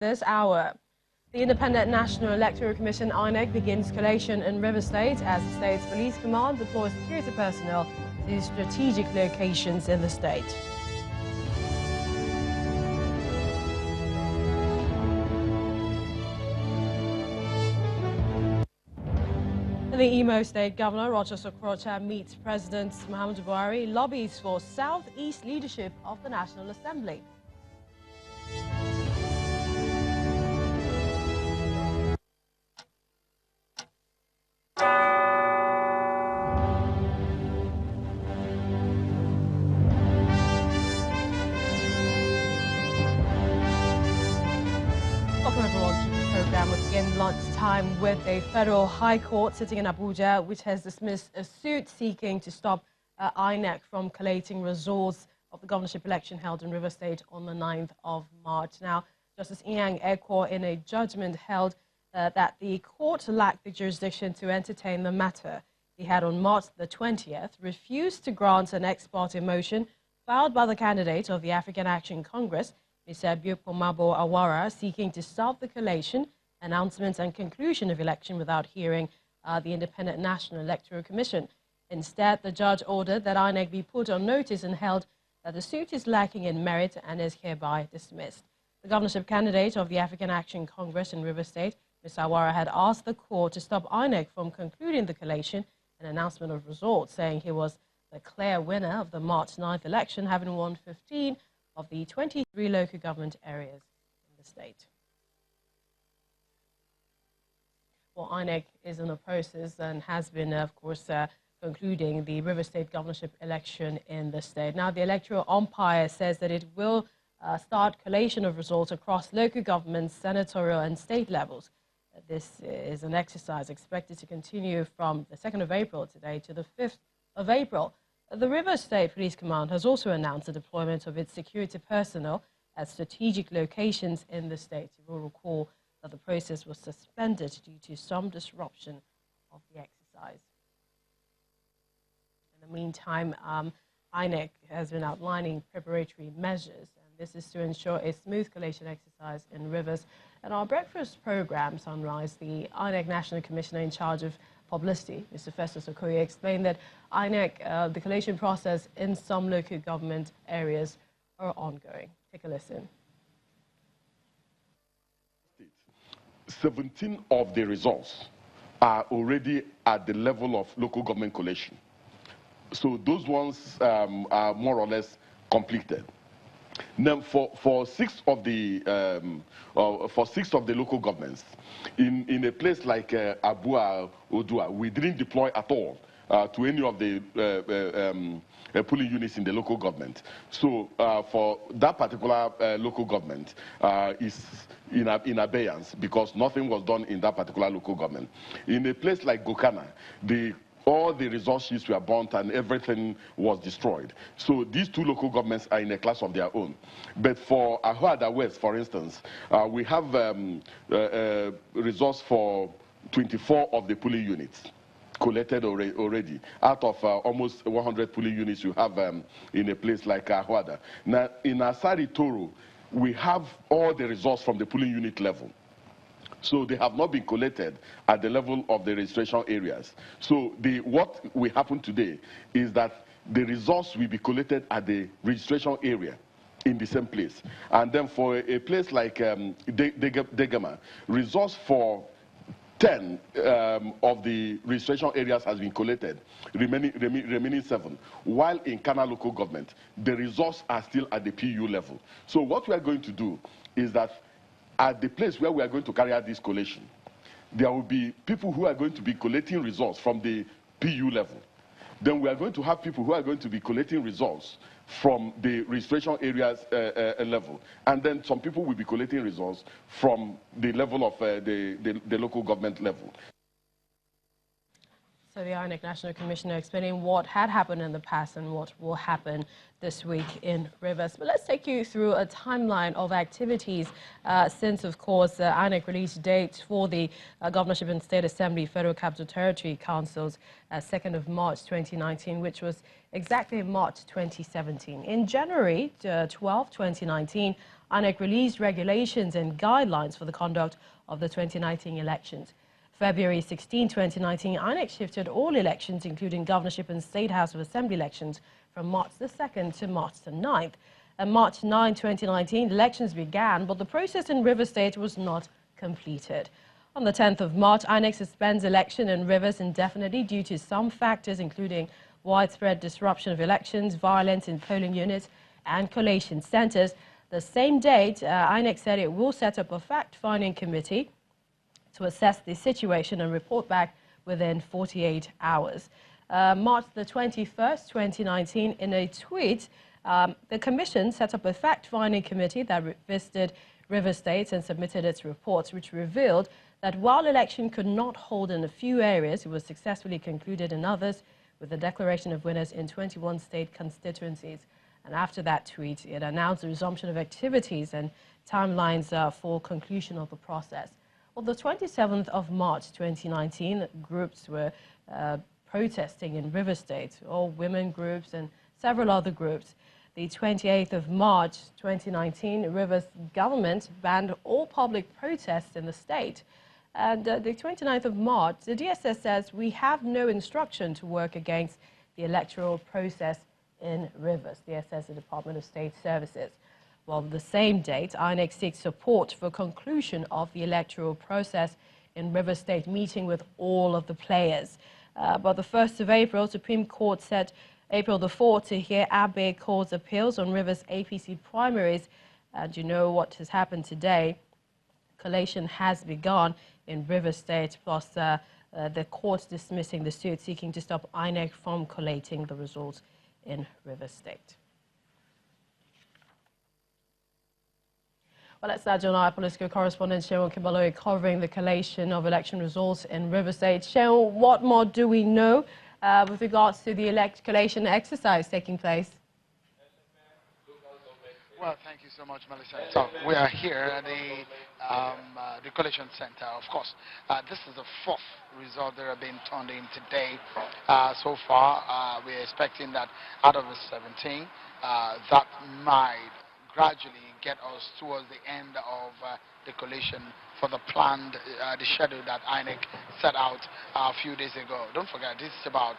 This hour, the Independent National Electoral Commission INEC begins collation in River State as the state's police command deploys security personnel to strategic locations in the state. The Imo State Governor Rochester Okrocha meets President Muhammadu Buhari, lobbies for Southeast leadership of the National Assembly. Welcome everyone to the program. We begin lunchtime with a federal high court sitting in Abuja, which has dismissed a suit seeking to stop INEC from collating results of the governorship election held in River State on the 9th of March. Now, Justice Inyang Ekwo, in a judgment, held that the court lacked the jurisdiction to entertain the matter. He had on March the 20th refused to grant an ex parte motion filed by the candidate of the African Action Congress, Mr. Mabo Awara, seeking to stop the collation, announcement and conclusion of election without hearing the Independent National Electoral Commission. Instead, the judge ordered that INEC be put on notice and held that the suit is lacking in merit and is hereby dismissed. The governorship candidate of the African Action Congress in River State, Mr. Awara, had asked the court to stop INEC from concluding the collation and announcement of results, saying he was the clear winner of the March 9th election, having won 15 of the 23 local government areas in the state. Well, INEC is in the process and has been, of course, concluding the River State governorship election in the state. Now, the electoral umpire says that it will start collation of results across local governments, senatorial and state levels. This is an exercise expected to continue from the 2nd of April today to the 5th of April. The River State Police Command has also announced the deployment of its security personnel at strategic locations in the state. You will recall that the process was suspended due to some disruption of the exercise. In the meantime, INEC has been outlining preparatory measures, and this is to ensure a smooth collation exercise in rivers. In our breakfast program, Sunrise, the INEC National Commissioner in charge of publicity, Mr. Festus Okoye, explained that INEC, the collation process in some local government areas are ongoing. Take a listen. 17 of the results are already at the level of local government collation. So those ones are more or less completed. Now, for six of the local governments, in a place like Abua Odua, we didn't deploy at all to any of the polling units in the local government. So for that particular local government is in abeyance because nothing was done in that particular local government. In a place like Gokana, all the resources were burnt and everything was destroyed. So these two local governments are in a class of their own. But for Ahuada West, for instance, we have resource for 24 of the polling units collected already. Out of almost 100 polling units you have in a place like Ahuada. Now, in Asari Toro, we have all the results from the polling unit level. So they have not been collected at the level of the registration areas. So what will happen today is that the results will be collected at the registration area in the same place. And then for a place like Degama, results for 10 of the registration areas has been collected, remaining 7. While in Kana local government, the results are still at the PU level. So what we are going to do is that at the place where we are going to carry out this collation, there will be people who are going to be collecting results from the PU level. Then we are going to have people who are going to be collecting results from the registration areas level. And then some people will be collecting results from the level of the local government level. So the INEC National Commissioner explaining what had happened in the past and what will happen this week in Rivers. But let's take you through a timeline of activities since, of course, INEC released dates for the Governorship and State Assembly Federal Capital Territory Councils 2nd of March 2019, which was exactly March 2017. In January 12, 2019, INEC released regulations and guidelines for the conduct of the 2019 elections. February 16, 2019, INEC shifted all elections, including governorship and State House of Assembly elections, from March the 2nd to March the 9th. On March 9, 2019, elections began, but the process in Rivers State was not completed. On the 10th of March, INEC suspends election in Rivers indefinitely due to some factors, including widespread disruption of elections, violence in polling units, and collation centers. The same date, INEC said it will set up a fact-finding committee to assess the situation and report back within 48 hours. March the 21st, 2019, in a tweet, the Commission set up a fact-finding committee that visited Rivers State and submitted its reports, which revealed that while election could not hold in a few areas, it was successfully concluded in others, with the declaration of winners in 21 state constituencies. And after that tweet, it announced the resumption of activities and timelines for conclusion of the process. On the 27th of March 2019, groups were protesting in River State, all women groups and several other groups. The 28th of March 2019, Rivers government banned all public protests in the state. And the 29th of March, the DSS says we have no instruction to work against the electoral process in Rivers. DSS, the Department of State Services. Well, the same date, INEC seeks support for conclusion of the electoral process in Rivers State, meeting with all of the players. But the 1st of April, Supreme Court set April the 4th to hear Abe Court's appeals on Rivers APC primaries. And you know what has happened today. Collation has begun in Rivers State, plus the court dismissing the suit seeking to stop INEC from collating the results in Rivers State. Well, let's now join our political correspondent, Sheon Kibaloe, covering the collation of election results in Rivers State. Sheon, what more do we know with regards to the collation exercise taking place? Well, thank you so much, Melissa. So we are here at the Collation Center. Of course, this is the 4th result that have been turned in today. So far, we're expecting that out of the 17, that might gradually get us towards the end of the collation for the planned, the schedule that INEC set out a few days ago. Don't forget, this is about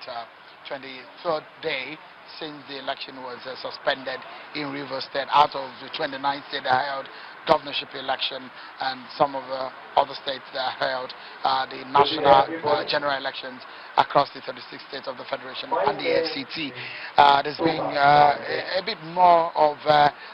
23rd day since the election was suspended in Rivers State. Out of the 29 states that held governorship election and some of the other states that held the national general elections across the 36 states of the Federation and the FCT. There's been a bit more of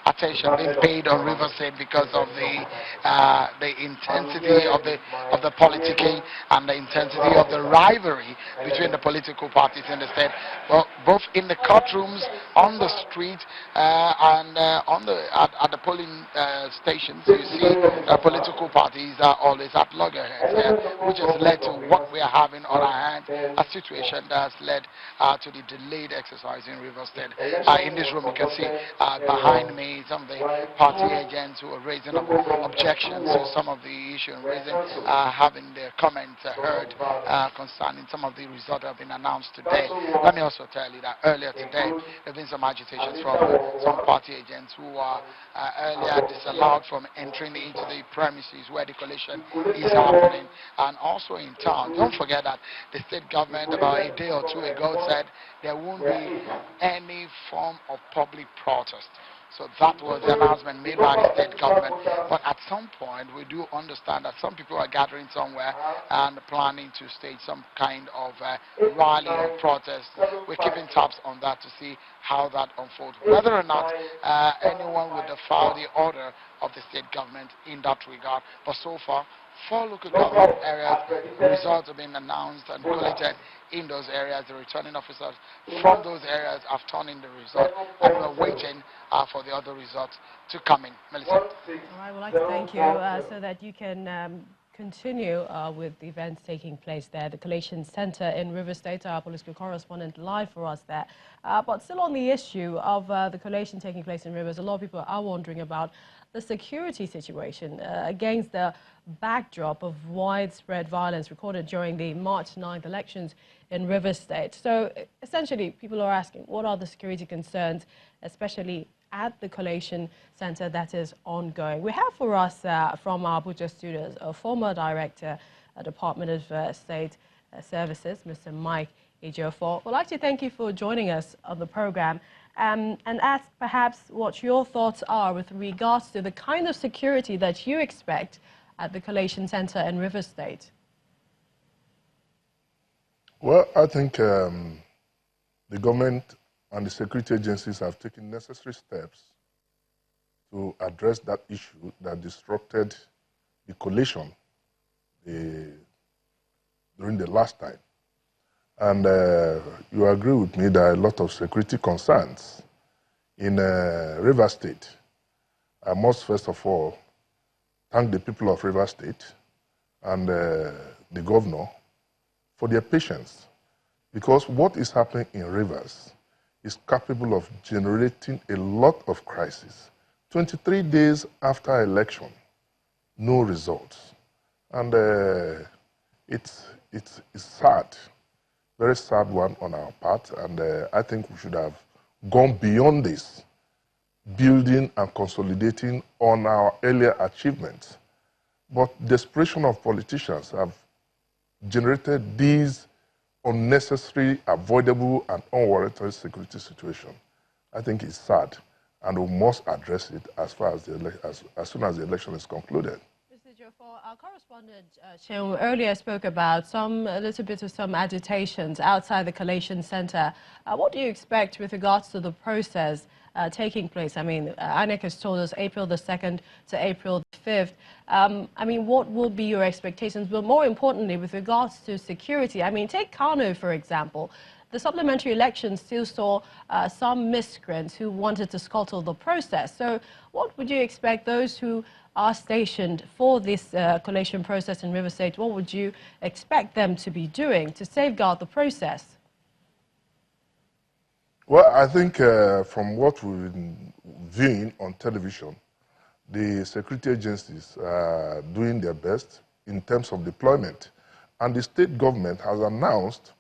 attention being paid on Rivers State because of the intensity of the politicking and the intensity of the rivalry between the political parties in the state, well, both in the courtrooms, on the street, and at the polling stations. You see political parties are always at loggerheads, which has led to what we are having on our hands, a situation that has led to the delayed exercise in Rivers State. In this room, you can see behind me some of the party agents who are raising objections to some of the issues, having their comments heard concerning some of the results that have been announced today. Let me also tell you that earlier today, there have been some agitations from some party agents who are earlier disallowed from entering into the premises where the collation is happening, and also in town. Don't forget that the state government about a day or two ago said there won't be any form of public protest. So that was the announcement made by the state government. But at some point, we do understand that some people are gathering somewhere and planning to stage some kind of rally or protest. We're keeping tabs on that to see how that unfolds. Whether or not anyone would defy the order of the state government in that regard. But so far, 4 local government areas, results have been announced and collated in those areas. The returning officers from those areas have turned in the result, and we're waiting for the other results to come in. Melissa. All right, we'd like to thank you so that you can continue with the events taking place there. The Collation Center in Rivers State, our political correspondent live for us there. But still on the issue of the collation taking place in Rivers, a lot of people are wondering about the security situation against the backdrop of widespread violence recorded during the March 9th elections in Rivers State. So essentially, people are asking, what are the security concerns, especially at the Collation Center that is ongoing. We have for us from our Abuja studios a former director at Department of State Services, Mr. Mike Ejiofor. We'd like to thank you for joining us on the program and ask perhaps what your thoughts are with regards to the kind of security that you expect at the Collation Center in Rivers State. Well, I think the government and the security agencies have taken necessary steps to address that issue that disrupted the collation during the last time. And you agree with me there are a lot of security concerns in Rivers State. I must first of all thank the people of Rivers State and the governor for their patience, because what is happening in Rivers is capable of generating a lot of crisis. 23 days after election, no results. And it's sad, very sad one on our part, and I think we should have gone beyond this, building and consolidating on our earlier achievements. But desperation of politicians have generated these unnecessary, avoidable, and unwarranted security situation. I think it's sad, and we must address it as soon as the election is concluded. Mr. Ejiofor, our correspondent Shehu earlier spoke about a little bit of some agitations outside the Collation Center. What do you expect with regards to the process taking place? I mean, INEC has told us April the 2nd to April the 5th. I mean, what will be your expectations? But more importantly, with regards to security, I mean, take Kano, for example. The supplementary elections still saw some miscreants who wanted to scuttle the process. So what would you expect those who are stationed for this collation process in Rivers State, what would you expect them to be doing to safeguard the process? Well, I think from what we've been viewing on television, the security agencies are doing their best in terms of deployment. And the state government has announced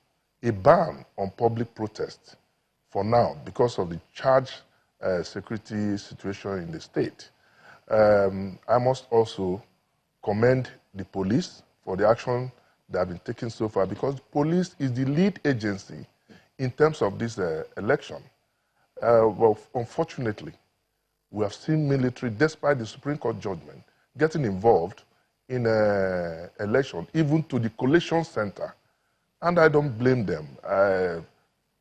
a ban on public protest for now because of the charged security situation in the state. I must also commend the police for the action they have been taking so far, because police is the lead agency in terms of this election. Well, unfortunately, we have seen military, despite the Supreme Court judgment, getting involved in election, even to the Collation Center. And I don't blame them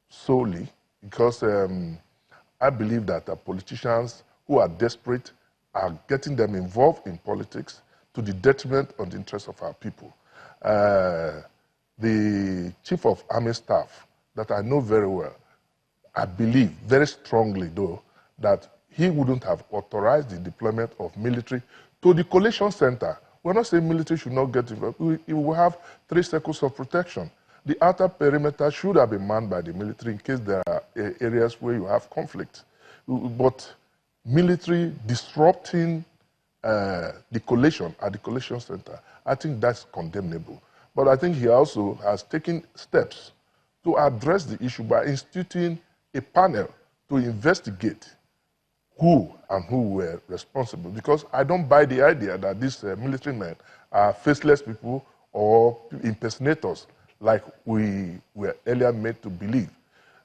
solely, because I believe that politicians who are desperate are getting them involved in politics to the detriment of the interests of our people. The Chief of Army Staff, that I know very well, I believe very strongly, though, that he wouldn't have authorized the deployment of military to the Collation Center. We're not saying military should not get involved. We will have 3 circles of protection. The outer perimeter should have been manned by the military in case there are areas where you have conflict. But military disrupting the collation at the Collation Center, I think that's condemnable. But I think he also has taken steps to address the issue by instituting a panel to investigate who were responsible. Because I don't buy the idea that these military men are faceless people or impersonators like we were earlier made to believe.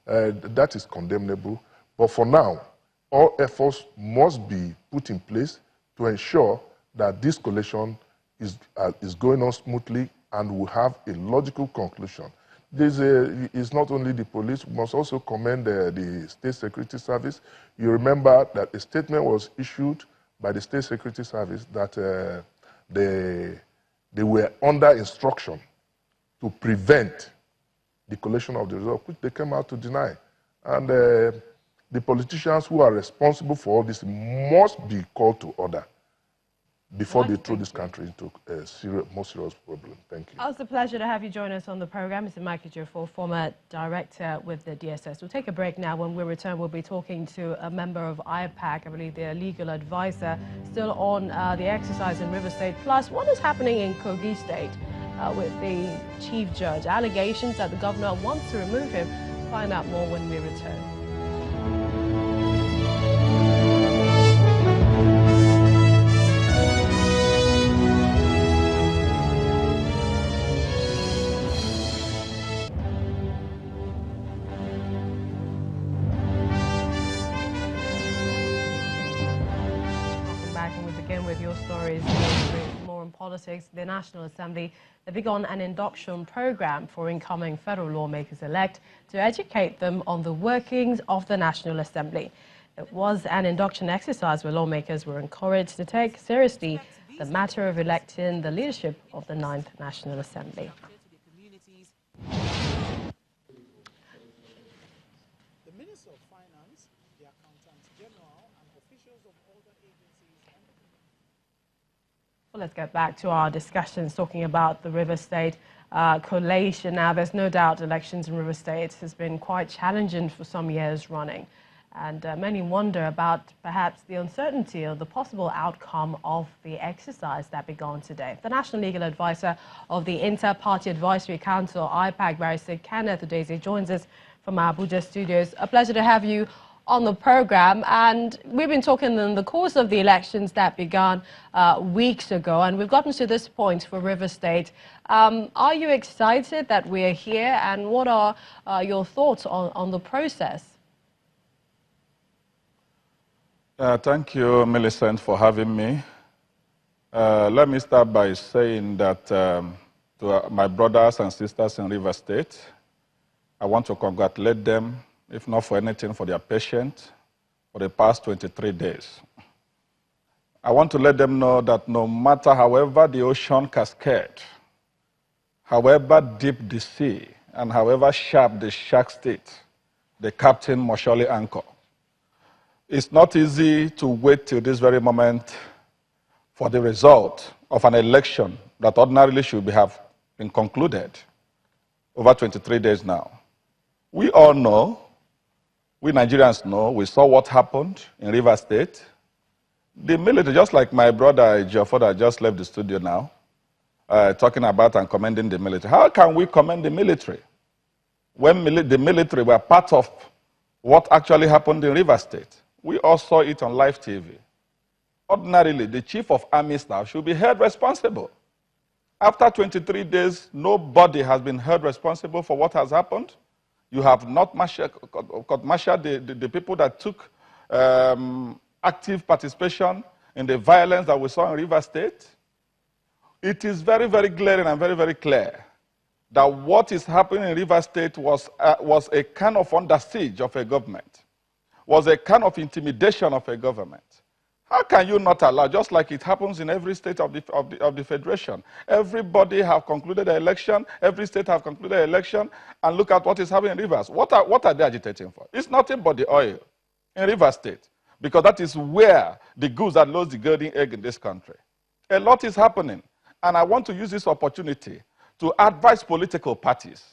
That is condemnable. But for now, all efforts must be put in place to ensure that this collation is going on smoothly and will have a logical conclusion. It's not only the police, we must also commend the State Security Service. You remember that a statement was issued by the State Security Service that they were under instruction to prevent the collation of the result, which they came out to deny. And the politicians who are responsible for all this must be called to order before they throw this country into a more serious problem. Thank you. It's a pleasure to have you join us on the program. Mr. Mike Ejiofor, former director with the DSS. We'll take a break now. When we return, we'll be talking to a member of IPAC, I believe their legal advisor, still on the exercise in River State. Plus, what is happening in Kogi State with the chief judge? Allegations that the governor wants to remove him. Find out more when we return. of your stories, more on politics. The National Assembly, they began an induction program for incoming federal lawmakers-elect to educate them on the workings of the National Assembly. It was an induction exercise where lawmakers were encouraged to take seriously the matter of electing the leadership of the 9th National Assembly. The Minister of Finance, the Accountant General, and officials of other agencies. Well, let's get back to our discussions talking about the River State collation. Now, there's no doubt elections in River State has been quite challenging for some years running. And many wonder about perhaps the uncertainty of the possible outcome of the exercise that began today. The National Legal Advisor of the Inter-Party Advisory Council, IPAC, Barrister Kenneth Udeze, joins us from our Abuja studios. A pleasure to have you on the program. And we've been talking in the course of the elections that began weeks ago, and we've gotten to this point for River State. Are you excited that we're here, and what are your thoughts on the process? Thank you, Millicent, for having me. Let me start by saying that to my brothers and sisters in River State, I want to congratulate them, if not for anything, for their patience for the past 23 days. I want to let them know that no matter however the ocean cascade, however deep the sea, and however sharp the shark state, the captain must surely anchor. It's not easy to wait till this very moment for the result of an election that ordinarily should have been concluded over 23 days now. We all know, we Nigerians know, we saw what happened in River State. The military, just like my brother Geoffrey just left the studio now, talking about and commending the military. How can we commend the military when the military were part of what actually happened in River State? We all saw it on live TV. Ordinarily, the Chief of Army Staff should be held responsible. After 23 days, nobody has been held responsible for what has happened. You have not court-martialed the people that took active participation in the violence that we saw in River State. It is very, very glaring and very, very clear that what is happening in River State was a kind of under siege of a government, was a kind of intimidation of a government. How can you not allow, just like it happens in every state of the Federation, everybody have concluded the election, every state have concluded the election, and look at what is happening in Rivers. What are they agitating for? It's nothing but the oil in River State, because that is where the goose that lays the golden egg in this country. A lot is happening, and I want to use this opportunity to advise political parties,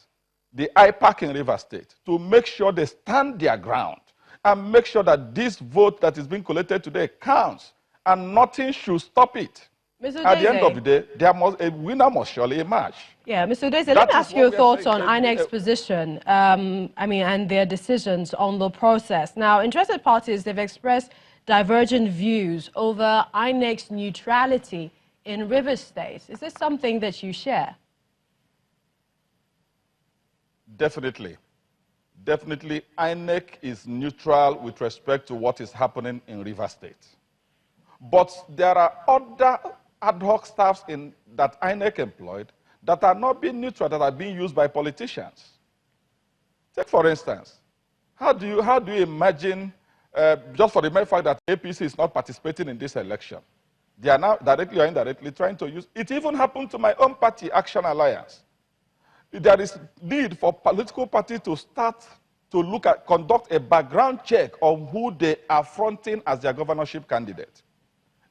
the IPAC in River State, to make sure they stand their ground and make sure that this vote that is being collected today counts, and nothing should stop it. Mr. At the end of the day, a winner must surely emerge. Yeah, Mr. Udeze, let me ask you your thoughts on INEC's position, and their decisions on the process. Now, interested parties, they've expressed divergent views over INEC's neutrality in River State. Is this something that you share? Definitely. Definitely, INEC is neutral with respect to what is happening in River State. But there are other ad hoc staffs that INEC employed that are not being neutral, that are being used by politicians. Take, for instance, how do you imagine, just for the mere fact that APC is not participating in this election, they are now directly or indirectly trying to use, it even happened to my own party, Action Alliance. There is need for political parties to start to conduct a background check on who they are fronting as their governorship candidate.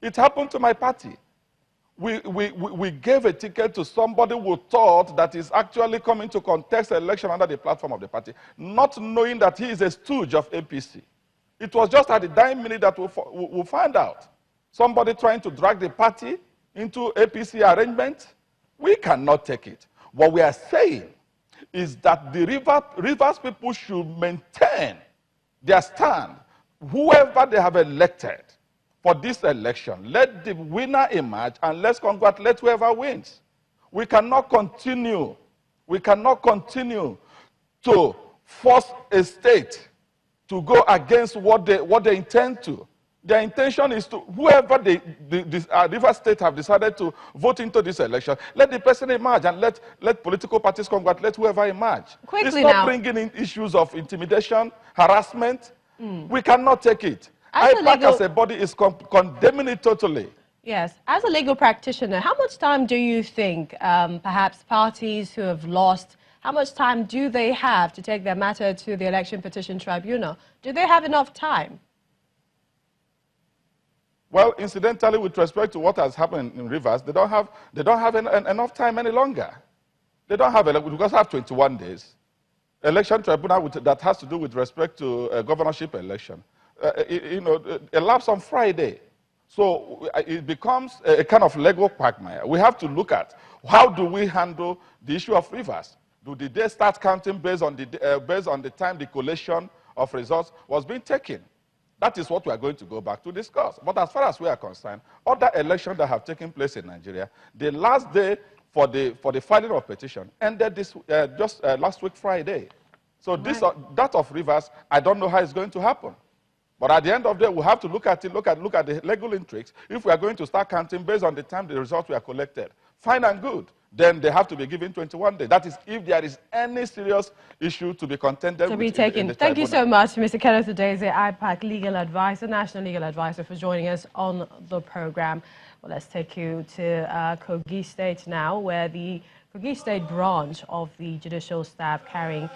It happened to my party. We gave a ticket to somebody who thought that is actually coming to contest the election under the platform of the party, not knowing that he is a stooge of APC. It was just at the dying minute that we'll find out. Somebody trying to drag the party into APC arrangement. We cannot take it. What we are saying is that the Rivers people should maintain their stand. Whoever they have elected for this election, let the winner emerge, and let's congratulate whoever wins. We cannot continue to force a state to go against what they intend to. Their intention is to, whoever Rivers State have decided to vote into this election, let the person emerge and let political parties congratulate whoever emerge. Quickly it's not now. bringing in issues of intimidation, harassment. We cannot take it. As IPAC as a body is condemning it totally. Yes. As a legal practitioner, how much time do you think perhaps parties who have lost, how much time do they have to take their matter to the Election Petition Tribunal? Do they have enough time? Well, incidentally, with respect to what has happened in Rivers, they don't have enough time any longer. They don't have, because they have 21 days. Election tribunal that has to do with respect to a governorship election, elapsed on Friday. So it becomes a kind of Lego quagmire. We have to look at how do we handle the issue of Rivers. Did they start counting based on the time the collation of results was being taken? That is what we are going to go back to discuss. But as far as we are concerned, other elections that have taken place in Nigeria, the last day for the filing of petition ended just last week Friday. So that of Rivers, I don't know how it's going to happen. But at the end of the day, we have to look at it, look at the legal intrigues. If we are going to start counting based on the time the results were collected, fine and good. Then they have to be given 21 days. That is, if there is any serious issue to be contended to with be taken. in the Thank tribunal. you so much, Mr. Kenneth Udeze, IPAC legal advisor, national legal advisor, for joining us on the program. Well, let's take you to Kogi State now, where the Kogi State branch of the judicial staff carrying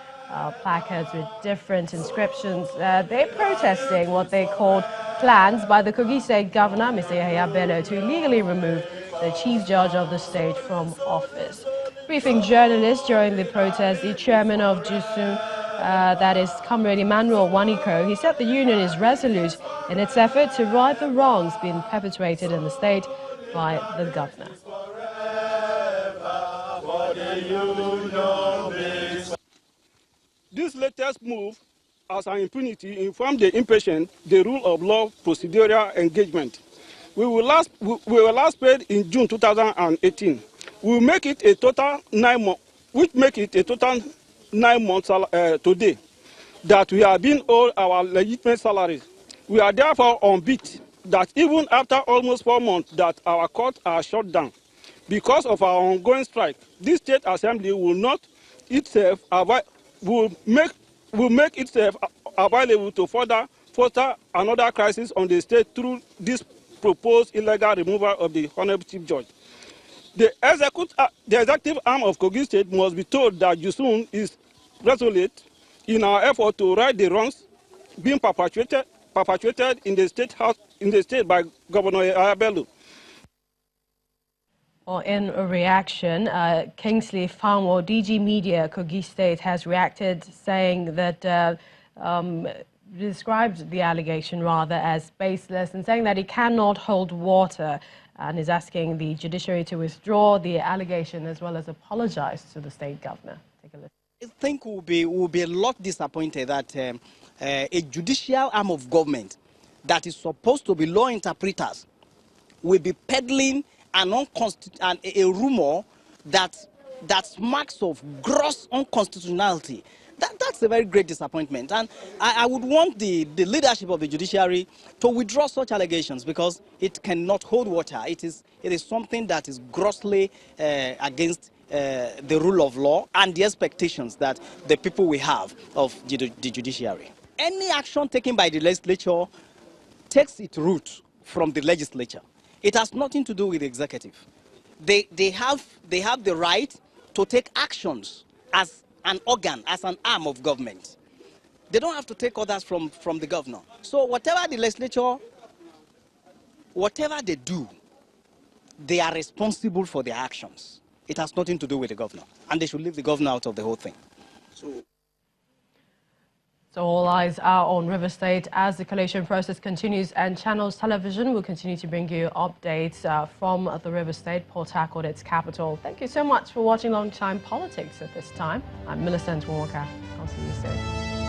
placards with different inscriptions. They're protesting what they called plans by the Kogi State Governor, Mr. Yahya Bello, to illegally remove the chief judge of the state from office. Briefing journalists during the protest, the chairman of JUSU, that is Comrade Emmanuel Waniko, he said the union is resolute in its effort to right the wrongs being perpetrated in the state by the governor. This latest move as an impunity informed the impatient the rule of law procedural engagement. We were last paid in June 2018. We will make it a total 9 months, which make it a total 9 months today that we have been owed our legitimate salaries. We are therefore on beat that even after almost 4 months that our courts are shut down because of our ongoing strike, this state assembly will not itself will make itself available to further foster another crisis on the state through this proposed illegal removal of the Honorable Chief Judge. The executive arm of Kogi State must be told that JUSU is resolute in our effort to right the wrongs being perpetuated in the state by Governor Yahya Bello. Well, in a reaction, Kingsley Fanwo, DG Media, Kogi State, has reacted, saying that described the allegation rather as baseless and saying that he cannot hold water, and is asking the judiciary to withdraw the allegation as well as apologize to the state governor. Take a listen. I think we'll be a lot disappointed that a judicial arm of government that is supposed to be law interpreters will be peddling a rumor that smacks of gross unconstitutionality. That's a very great disappointment, and I would want the leadership of the judiciary to withdraw such allegations because it cannot hold water. It is something that is grossly against the rule of law and the expectations that the people we have of the judiciary. Any action taken by the legislature takes its root from the legislature. It has nothing to do with the executive. They have the right to take actions as an organ, as an arm of government. They don't have to take orders from the governor. So whatever the legislature, whatever they do, they are responsible for their actions. It has nothing to do with the governor. And they should leave the governor out of the whole thing. So all eyes are on River State as the collation process continues, and Channels Television will continue to bring you updates from the River State, Port Harcourt, its capital. Thank you so much for watching Lunchtime Politics at this time. I'm Millicent Walker. I'll see you soon.